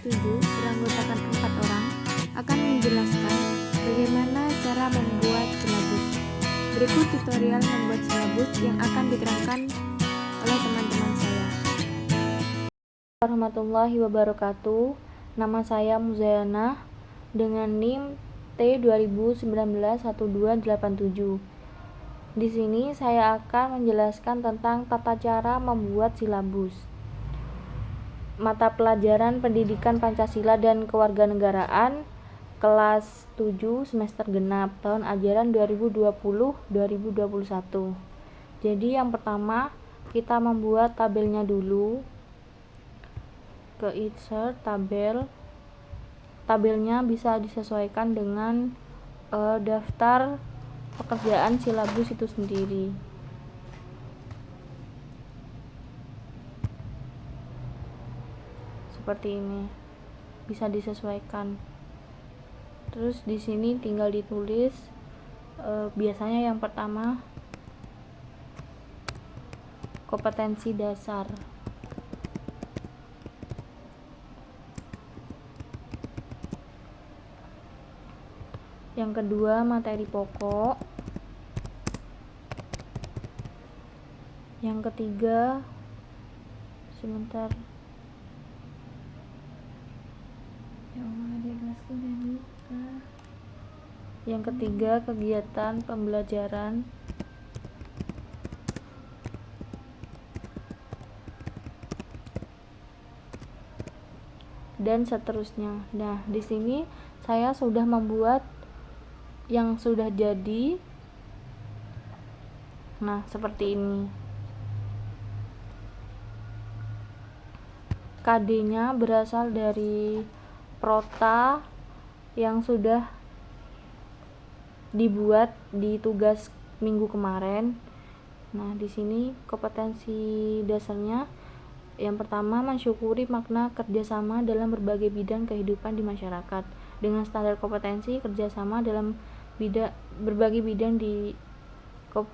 7 beranggotakan 4 orang akan menjelaskan bagaimana cara membuat silabus. Berikut tutorial membuat silabus yang akan diterangkan oleh teman-teman saya. Warahmatullahi wabarakatuh. Nama saya Muzayana dengan NIM T20191287. Di sini saya akan menjelaskan tentang tata cara membuat silabus. Mata pelajaran Pendidikan Pancasila dan Kewarganegaraan kelas 7 semester genap tahun ajaran 2020-2021. Jadi yang pertama kita membuat tabelnya dulu. Ke insert tabelnya bisa disesuaikan dengan daftar pekerjaan silabus itu sendiri. Seperti ini bisa disesuaikan. Terus di sini tinggal ditulis biasanya yang pertama kompetensi dasar. Yang kedua materi pokok. Yang ketiga kegiatan pembelajaran. Dan seterusnya. Nah, di sini saya sudah membuat yang sudah jadi. Nah, seperti ini. KD-nya berasal dari prota yang sudah dibuat di tugas minggu kemarin. Nah, di sini kompetensi dasarnya yang pertama mensyukuri makna kerjasama dalam berbagai bidang kehidupan di masyarakat dengan standar kompetensi kerjasama dalam berbagai bidang di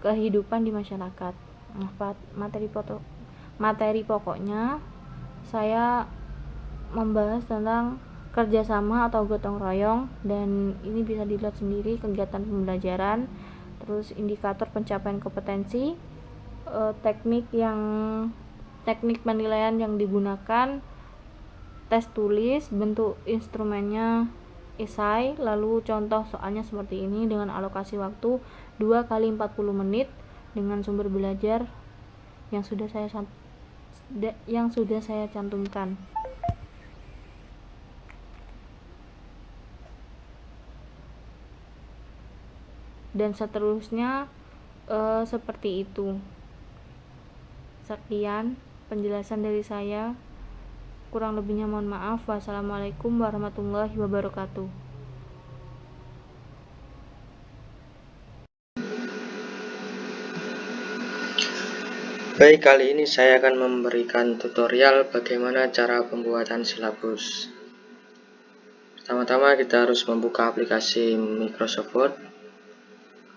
kehidupan di masyarakat. Nah, materi pokoknya saya membahas tentang kerjasama atau gotong royong, dan ini bisa dilihat sendiri kegiatan pembelajaran, terus indikator pencapaian kompetensi, teknik penilaian yang digunakan, tes tulis, bentuk instrumennya esai, lalu contoh soalnya seperti ini dengan alokasi waktu 2 kali 40 menit dengan sumber belajar yang sudah saya cantumkan. Dan seterusnya seperti itu. Sekian penjelasan dari saya, kurang lebihnya mohon maaf. Wassalamualaikum warahmatullahi wabarakatuh. Baik, kali ini saya akan memberikan tutorial bagaimana cara pembuatan silabus. Pertama-tama kita harus membuka aplikasi Microsoft Word.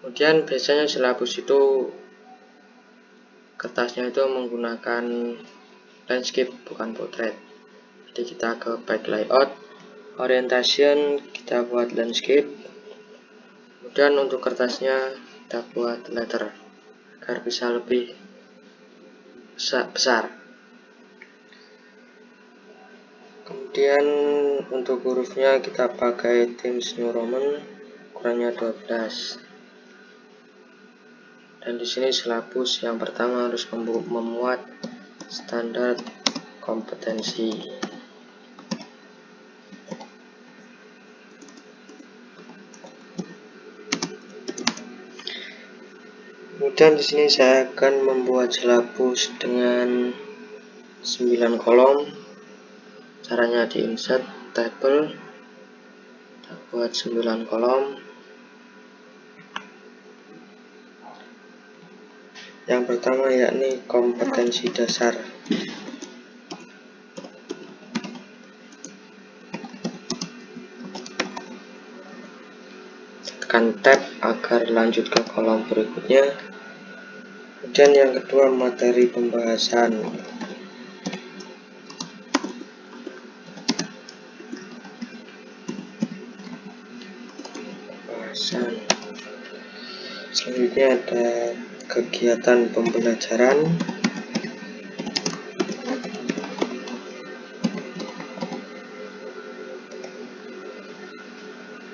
Kemudian biasanya silabus itu kertasnya itu menggunakan landscape bukan portrait. Jadi kita ke back layout, orientation kita buat landscape. Kemudian untuk kertasnya kita buat letter agar bisa lebih besar. Kemudian untuk hurufnya kita pakai Times New Roman, ukurannya 12. Dan di sini silabus yang pertama harus memuat standar kompetensi. Kemudian di sini saya akan membuat silabus dengan 9 kolom. Caranya di insert table, kita buat 9 kolom. Yang pertama yakni kompetensi dasar. Tekan tab agar lanjut ke kolom berikutnya. Kemudian yang kedua materi pembahasan. Selanjutnya ada kegiatan pembelajaran.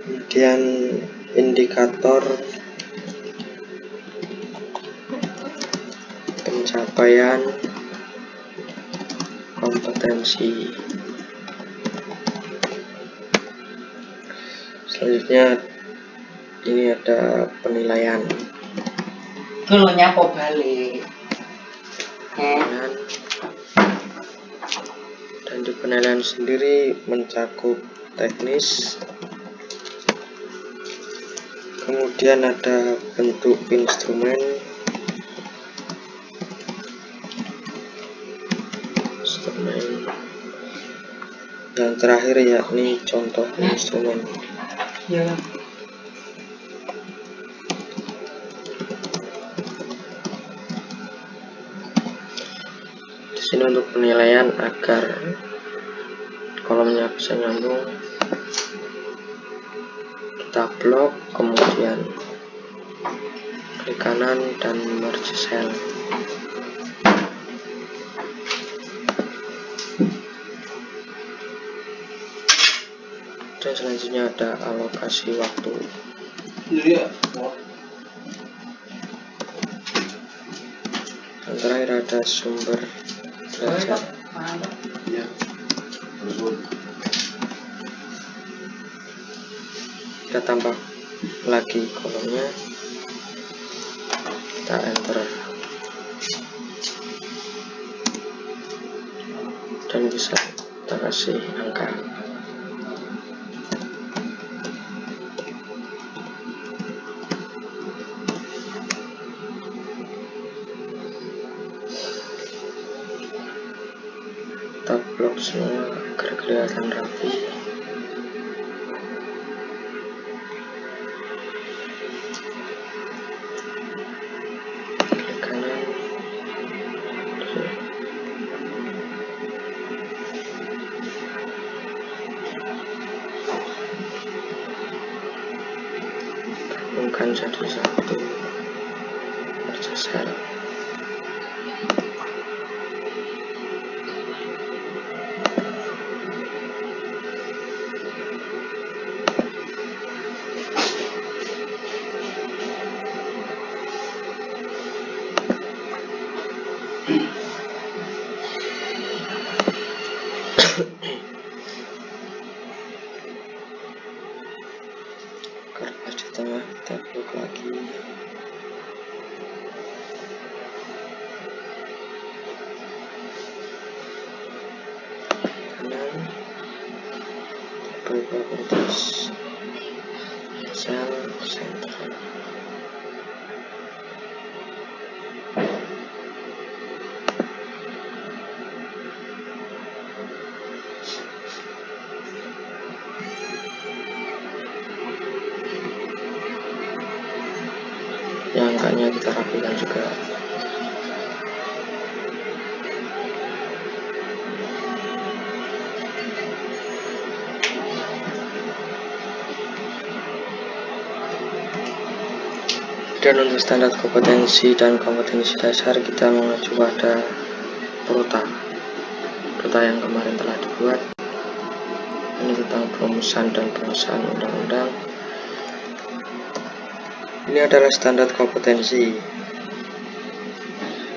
Kemudian indikator pencapaian kompetensi. Selanjutnya ini ada penilaian. Kalau nyapo balik. Dan di penilaian sendiri mencakup teknis. Kemudian ada bentuk instrumen. Yang terakhir yakni contoh instrumen. Ya. Di sini untuk penilaian agar kolomnya bisa nyambung, kita blok, kemudian klik kanan dan merge cell. Dan selanjutnya ada alokasi waktu. Iya. Dan terakhir ada sumber belajar. Iya. Kita tambah lagi kolomnya, kita enter dan bisa kita kasih angka. Kita blok semua agar kelihatan rapi. Klik kanan, gabungkan jadi satu, merge cell. Agar pas di tengah kita blok lagi. Kanan, table properties, cell center. Yang angkanya kita rapikan juga. Dan untuk standar kompetensi dan kompetensi dasar kita mengacu pada Prota yang kemarin telah dibuat. Ini tentang perumusan dan pengesahan undang-undang. Ini adalah standar kompetensi.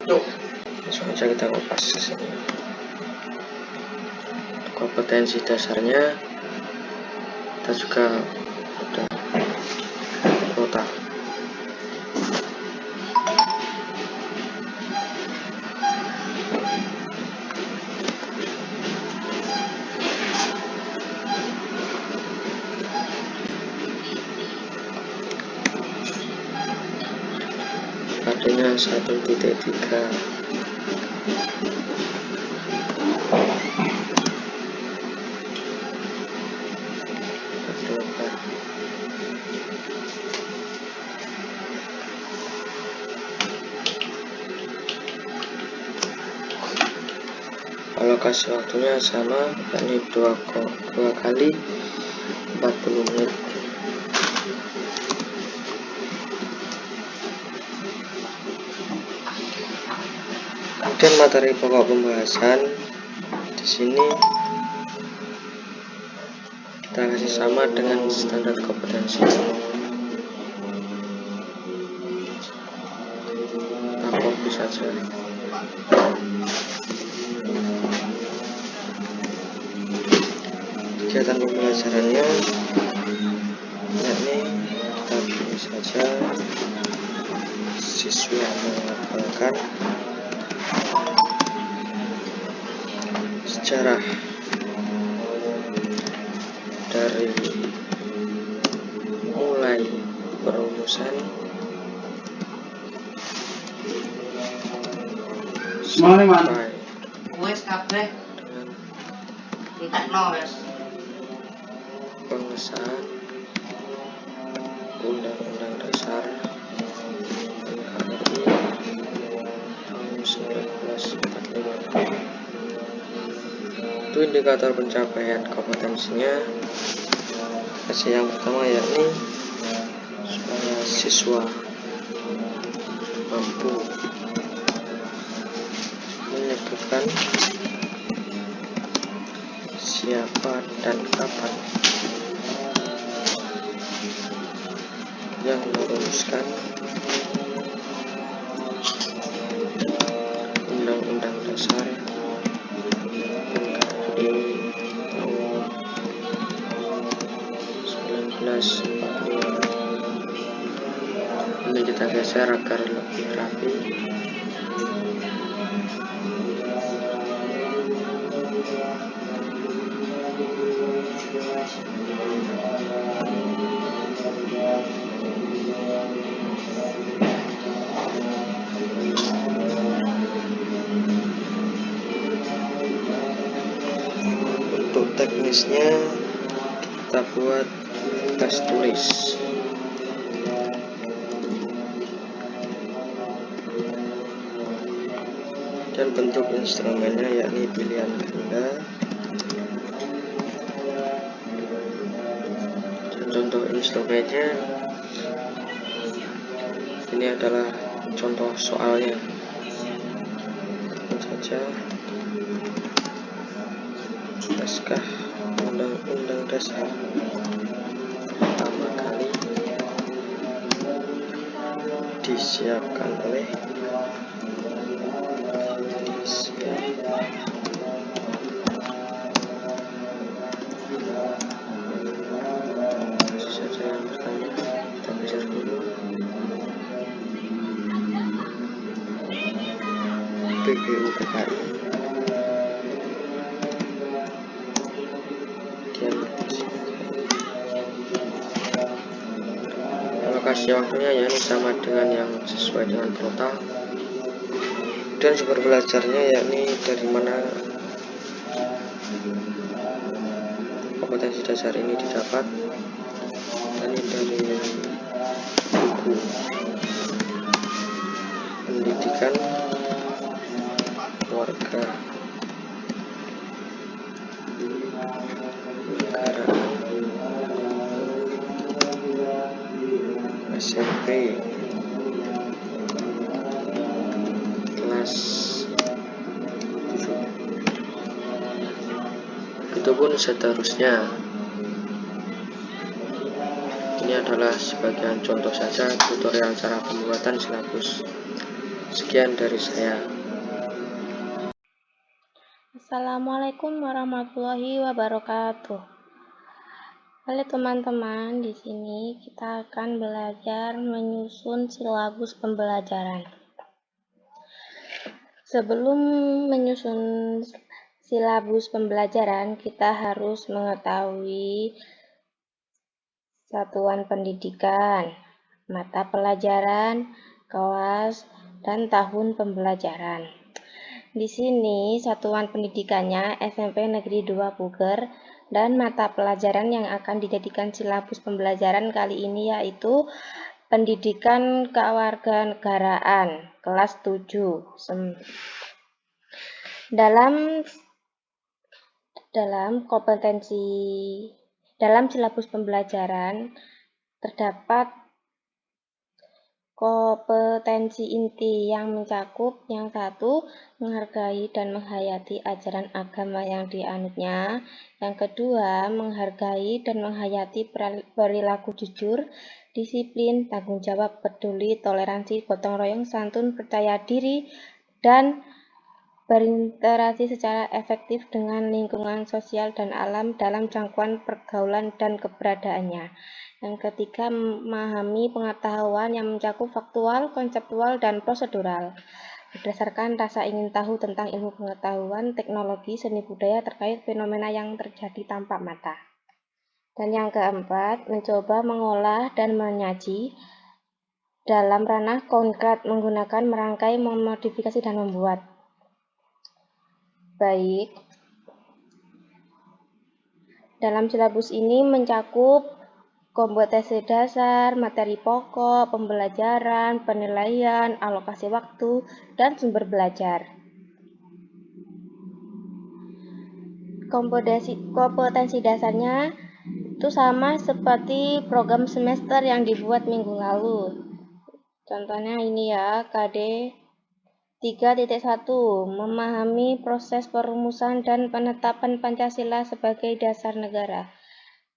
Langsung aja kita kopas ke sini. Kompetensi dasarnya kita juga ada Prota. Adanya 1.3. Alokasi waktunya sama, yakni 2 kali 40 menit. Kemudian materi pokok pembahasan di sini kita kasih sama dengan standar kompetensi. Kita copy saja. Kegiatan pembelajarannya yakni kita pilih saja siswa menghafalkan sejarah dari mulai perumusan sampai Wes kabeh dengan entekno wes. pengesahan Undang-Undang Dasar NKRI tahun 1945. Itu indikator pencapaian kompetensinya. Yang pertama yakni supaya siswa mampu menyebutkan siapa dan kapan yang merumuskan Undang-Undang Dasar NKRI tahun 1945. Ini kita geser agar lebih rapi. Untuk teknisnya kita buat tes tulis. Dan bentuk instrumennya yakni pilihan ganda. Dan contoh instrumennya ini adalah contoh soalnya. Tentu saja naskah Undang-Undang Dasar pertama kali disiapkan oleh saja yang pertama kita geser dulu PBU-PKI. Alokasi waktunya ya ini sama dengan yang sesuai dengan prota. Dan sumber belajarnya yakni dari mana kompetensi dasar ini didapat. Ini dari buku pendidikan warga negaraan SMP kelas 7. Begitupun seterusnya. Ini adalah sebagian contoh saja tutorial cara pembuatan silabus. Sekian dari saya. Assalamualaikum warahmatullahi wabarakatuh. Halo teman-teman, di sini kita akan belajar menyusun silabus pembelajaran. Sebelum menyusun silabus pembelajaran, kita harus mengetahui satuan pendidikan, mata pelajaran, kelas, dan tahun pembelajaran. Di sini satuan pendidikannya SMP Negeri 2 Puger dan mata pelajaran yang akan dijadikan silabus pembelajaran kali ini yaitu Pendidikan Kewarganegaraan kelas 7. Dalam silabus pembelajaran terdapat kompetensi inti yang mencakup yang satu, menghargai dan menghayati ajaran agama yang dianutnya. Yang kedua, menghargai dan menghayati perilaku jujur, disiplin, tanggung jawab, peduli, toleransi, gotong royong, santun, percaya diri, dan berinteraksi secara efektif dengan lingkungan sosial dan alam dalam jangkauan pergaulan dan keberadaannya. Yang ketiga, memahami pengetahuan yang mencakup faktual, konseptual, dan prosedural berdasarkan rasa ingin tahu tentang ilmu pengetahuan, teknologi, seni budaya terkait fenomena yang terjadi tanpa mata. Dan yang keempat, mencoba mengolah dan menyaji dalam ranah konkret menggunakan merangkai, memodifikasi, dan membuat. Baik, dalam silabus ini mencakup kompetensi dasar, materi pokok, pembelajaran, penilaian, alokasi waktu, dan sumber belajar. Kompetensi dasarnya itu sama seperti program semester yang dibuat minggu lalu. Contohnya ini ya, KD 3.1, memahami proses perumusan dan penetapan Pancasila sebagai dasar negara.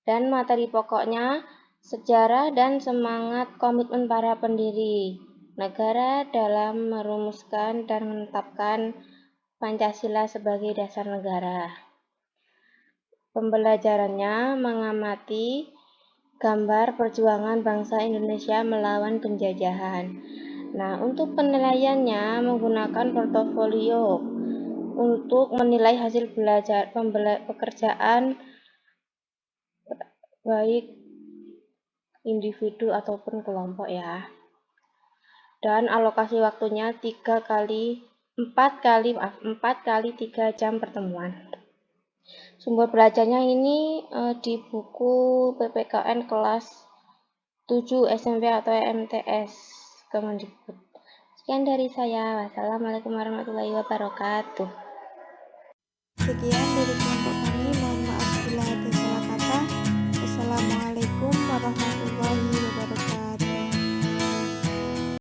Dan materi pokoknya, sejarah dan semangat komitmen para pendiri negara dalam merumuskan dan menetapkan Pancasila sebagai dasar negara. Pembelajarannya mengamati gambar perjuangan bangsa Indonesia melawan penjajahan. Nah, untuk penilaiannya menggunakan portofolio untuk menilai hasil pekerjaan baik individu ataupun kelompok ya. Dan alokasi waktunya 4 kali 3 jam pertemuan. Sumber belajarnya ini di buku PPKN kelas 7 SMP atau MTS Kemendikbud. Sekian dari saya. Wassalamualaikum warahmatullahi wabarakatuh. Sekian dari kelompok kami. Mohon maaf bila ada salah kata. Wassalamualaikum warahmatullahi wabarakatuh.